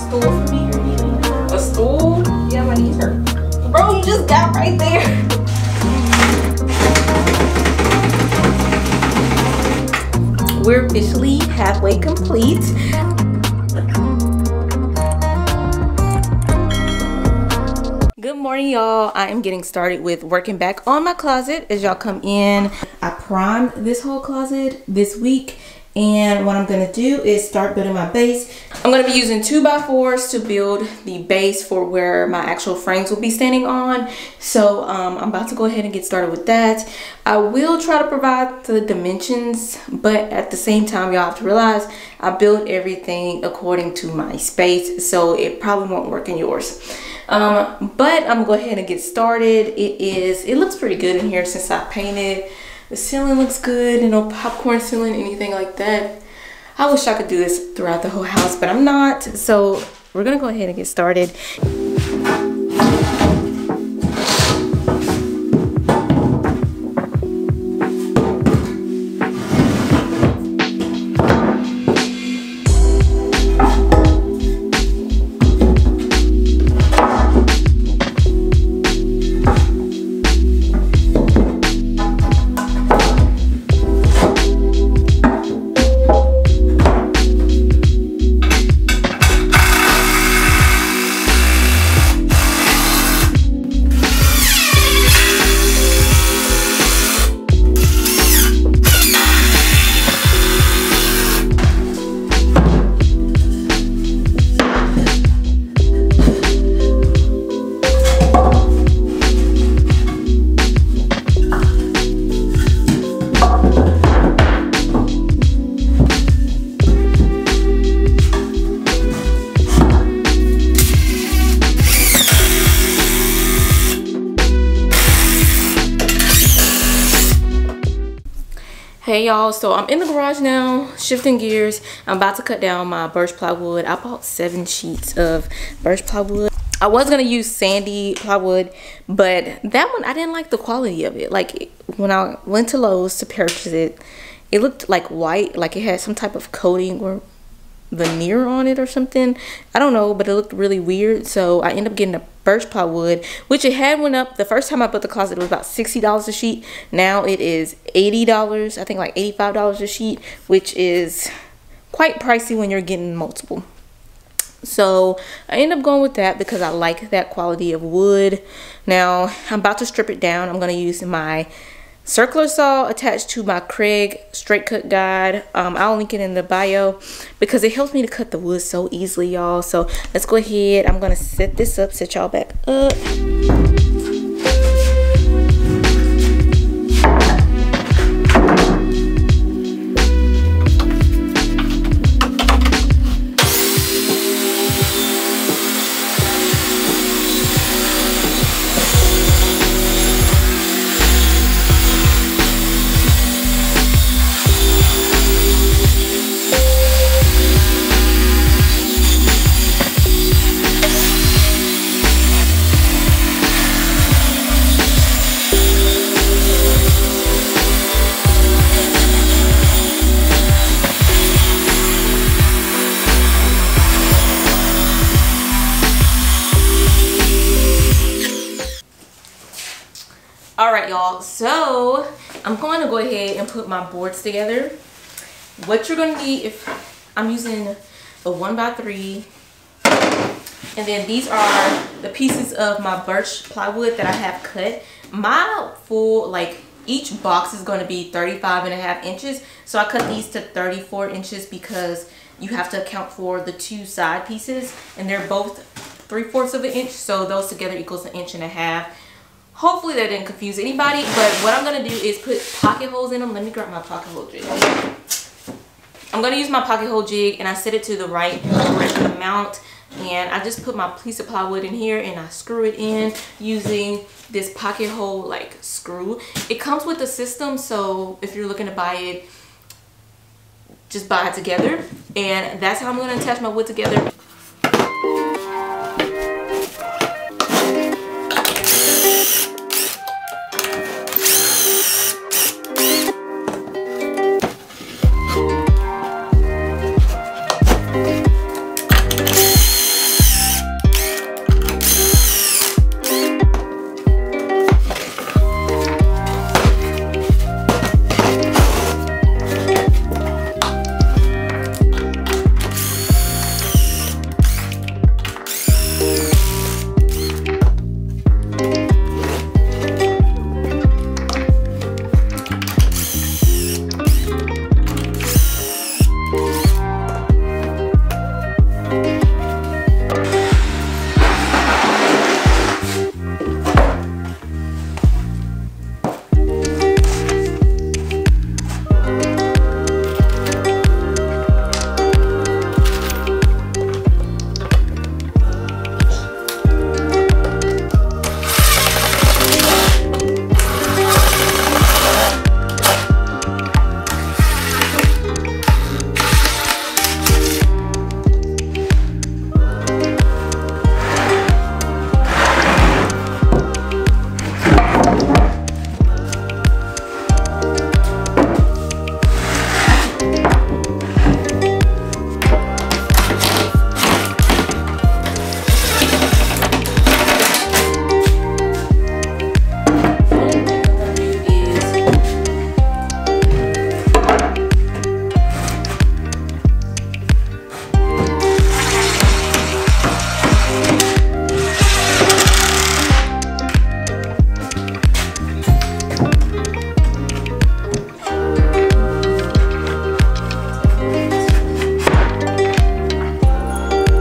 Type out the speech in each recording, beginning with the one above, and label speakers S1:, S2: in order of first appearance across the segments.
S1: stool for me or anything? A stool? Yeah, my knees hurt. Bro, you just got right there. We're officially halfway complete. Good morning, y'all. I am getting started with working back on my closet. As y'all come in, I primed this whole closet this week, and what I'm gonna do is start building my base. I'm gonna be using 2x4s to build the base for where my actual frames will be standing on. So I'm about to go ahead and get started with that. I will try to provide the dimensions, but at the same time, y'all have to realize I build everything according to my space, so it probably won't work in yours. But I'm gonna go ahead and get started. It looks pretty good in here since I painted. The ceiling looks good, you know, popcorn ceiling, anything like that. I wish I could do this throughout the whole house, but I'm not. So we're gonna go ahead and get started. Hey y'all, so I'm in the garage now, shifting gears. I'm about to cut down my birch plywood. I bought 7 sheets of birch plywood. I was gonna use sandy plywood, but that one, I didn't like the quality of it. Like when I went to Lowe's to purchase it, it looked like white, like it had some type of coating or veneer on it or something. I don't know, but it looked really weird. So I ended up getting a birch plywood, which it had went up. The first time I built the closet, it was about $60 a sheet. Now it is $80, I think like $85 a sheet, which is quite pricey when you're getting multiple. So I ended up going with that because I like that quality of wood. Now I'm about to strip it down. I'm going to use my circular saw attached to my Craig straight cut guide. I'll link it in the bio because it helps me to cut the wood so easily, y'all. So let's go ahead. I'm gonna set this up, set y'all back up. Alright y'all, so I'm going to go ahead and put my boards together. What you're going to need, if I'm using a 1x3, and then these are the pieces of my birch plywood that I have cut. My full, like each box is going to be 35.5 inches, so I cut these to 34 inches because you have to account for the 2 side pieces, and they're both 3/4 of an inch, so those together equals 1.5 inches. Hopefully that didn't confuse anybody, but what I'm gonna do is put pocket holes in them. Let me grab my pocket hole jig. I'm gonna use my pocket hole jig, and I set it to the right amount, and I just put my piece of plywood in here and I screw it in using this pocket hole like screw. It comes with the system, so if you're looking to buy it, just buy it together, and that's how I'm gonna attach my wood together.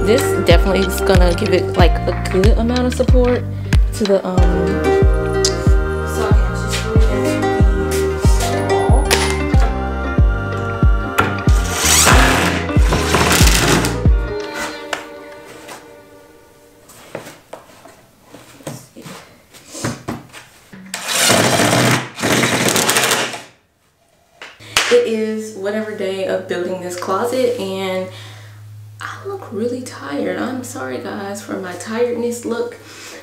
S1: This definitely is gonna give it like a good amount of support to the so I can actually screw it into the wall. It is whatever day of building this closet, and I look really tired. I'm sorry guys for my tiredness look,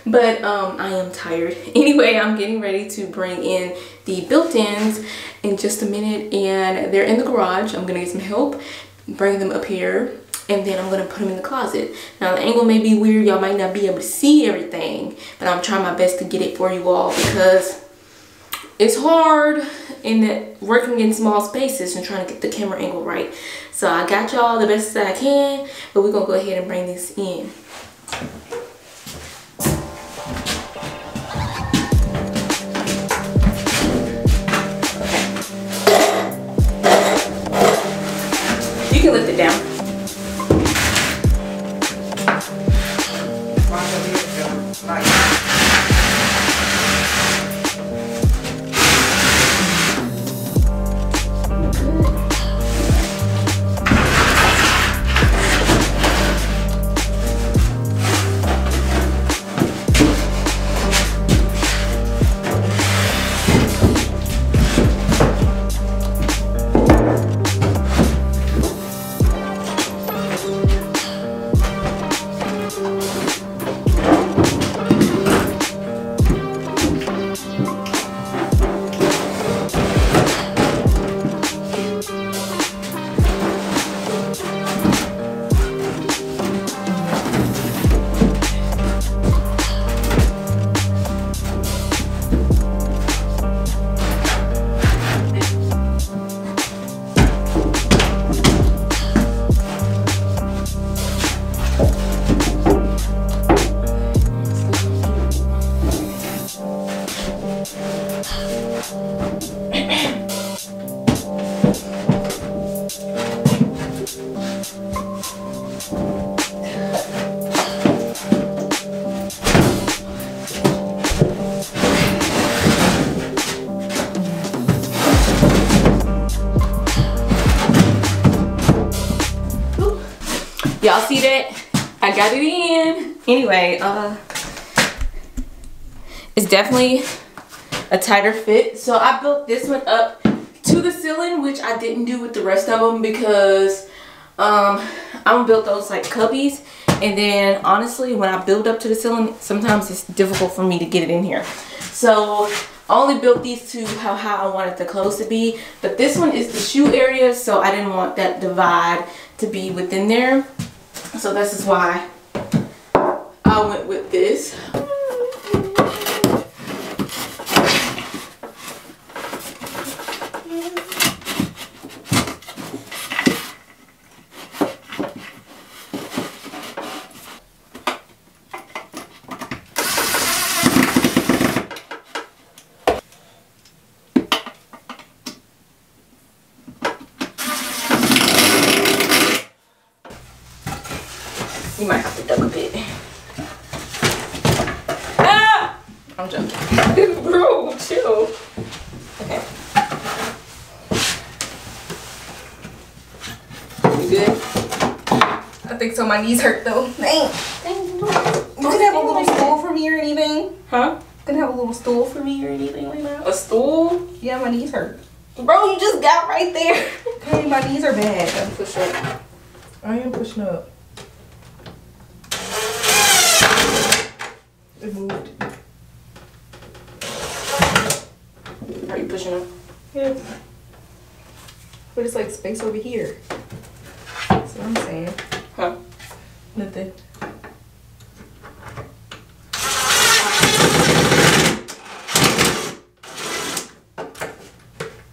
S1: but I am tired. Anyway, I'm getting ready to bring in the built-ins in just a minute, and they're in the garage. I'm gonna get some help, bring them up here, and then I'm gonna put them in the closet. Now the angle may be weird, y'all might not be able to see everything, but I'm trying my best to get it for you all because it's hard in that working in small spaces and trying to get the camera angle right. So I got y'all the best that I can, but we're gonna go ahead and bring this in. Okay. You can lift it down. Y'all see that? I got it in. Anyway, it's definitely a tighter fit. So I built this one up to the ceiling, which I didn't do with the rest of them because I built those like cubbies. And then honestly, when I build up to the ceiling, sometimes it's difficult for me to get it in here. So I only built these two how high I wanted the clothes to be. But this one is the shoe area, so I didn't want that divide to be within there. So this is why I went with this. You might have to duck a bit. Ah! I'm joking. Bro, chill. Okay. You good? I think so. My knees hurt though. Dang. You can have a little stool for me or anything. Huh? You can have a little stool for me or anything like that. A stool? Yeah, my knees hurt. Bro, you just got right there. Okay, my knees are bad. I'm pushing up. I am pushing up. It moved. Are you pushing up? Yeah. But it's like space over here. That's what I'm saying. Huh? Nothing. I'm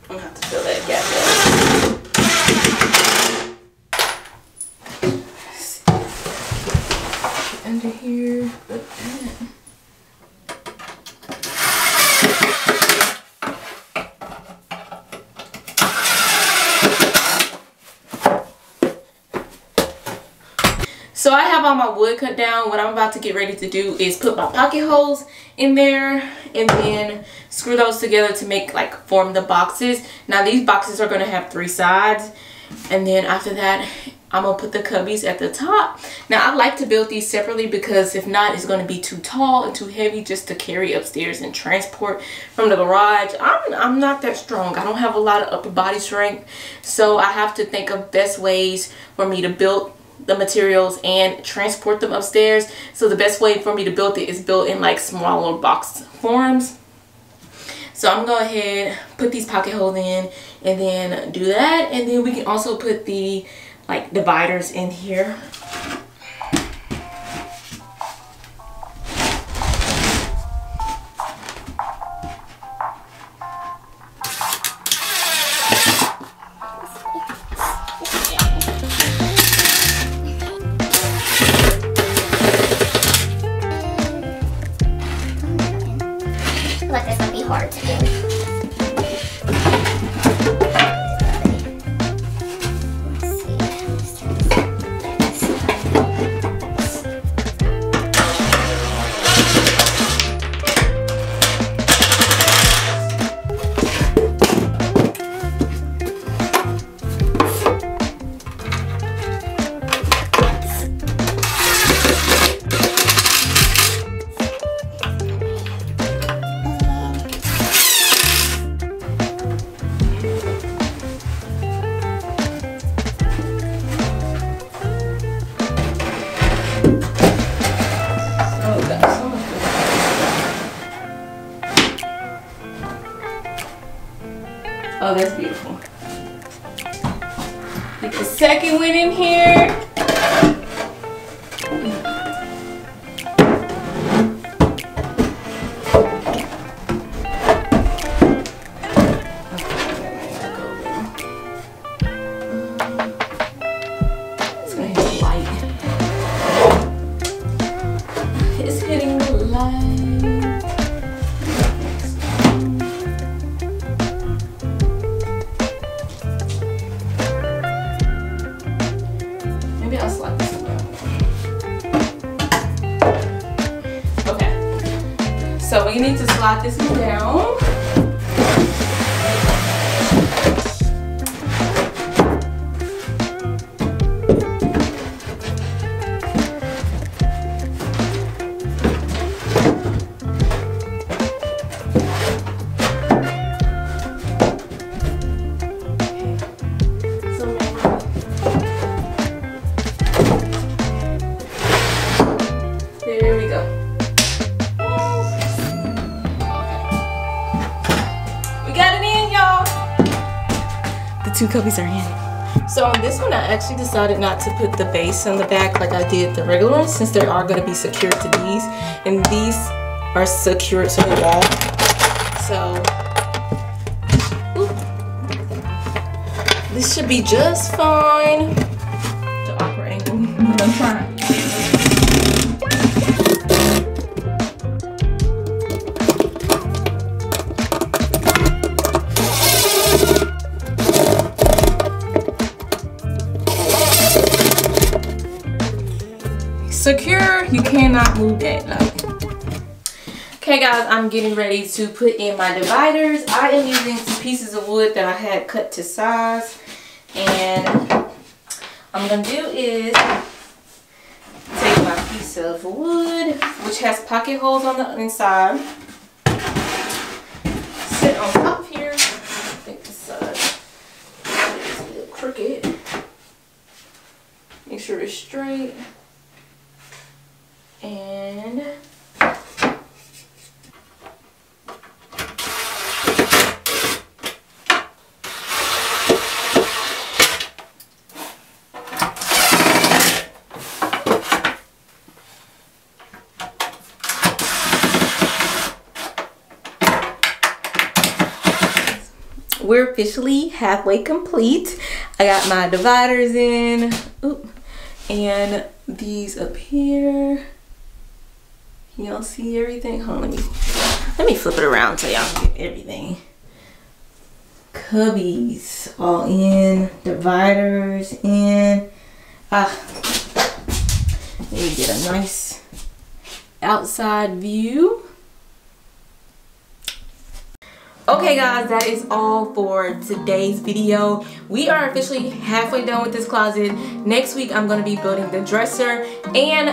S1: gonna have to fill that gap in. Under here. So I have all my wood cut down. What I'm about to get ready to do is put my pocket holes in there and then screw those together to make, like, form the boxes. Now these boxes are going to have 3 sides, and then after that I'm going to put the cubbies at the top. Now I like to build these separately because if not, it's going to be too tall and too heavy just to carry upstairs and transport from the garage. I'm not that strong. I don't have a lot of upper body strength, so I have to think of best ways for me to build the materials and transport them upstairs. So the best way for me to build it is built in like smaller box forms. So I'm gonna go ahead, put these pocket holes in, and then do that, and then we can also put the like dividers in here.
S2: Like this might be hard to do.
S1: Oh, that's beautiful. Get the second one in here. It's gonna hit the light. It's hitting the light. Maybe I'll slide this one down. Okay. So we need to slide this one down. There we go. We got it in, y'all. The 2 cubbies are in. So on this one, I actually decided not to put the base on the back like I did the regular ones, since they are going to be secured to these, and these are secured to the wall. So this should be just fine. The awkward angle, but I'm trying. Secure, you cannot move that. No. Okay guys, I'm getting ready to put in my dividers. I am using some pieces of wood that I had cut to size, and what I'm gonna do is take my piece of wood, which has pocket holes on the inside, sit on top here. I think this side is a little crooked. Make sure it's straight. And we're officially halfway complete. I got my dividers in. Oop. And these up here. Y'all see everything? Hold on, let me flip it around so y'all can get everything. Cubbies all in, dividers in. you get a nice outside view. Okay guys, that is all for today's video. We are officially halfway done with this closet. Next week I'm going to be building the dresser and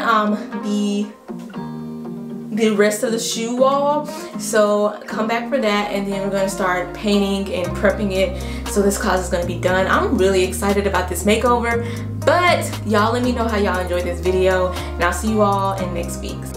S1: the rest of the shoe wall. So come back for that, and then we're going to start painting and prepping it. So this closet is going to be done. I'm really excited about this makeover. But y'all let me know how y'all enjoyed this video, and I'll see you all in next week's.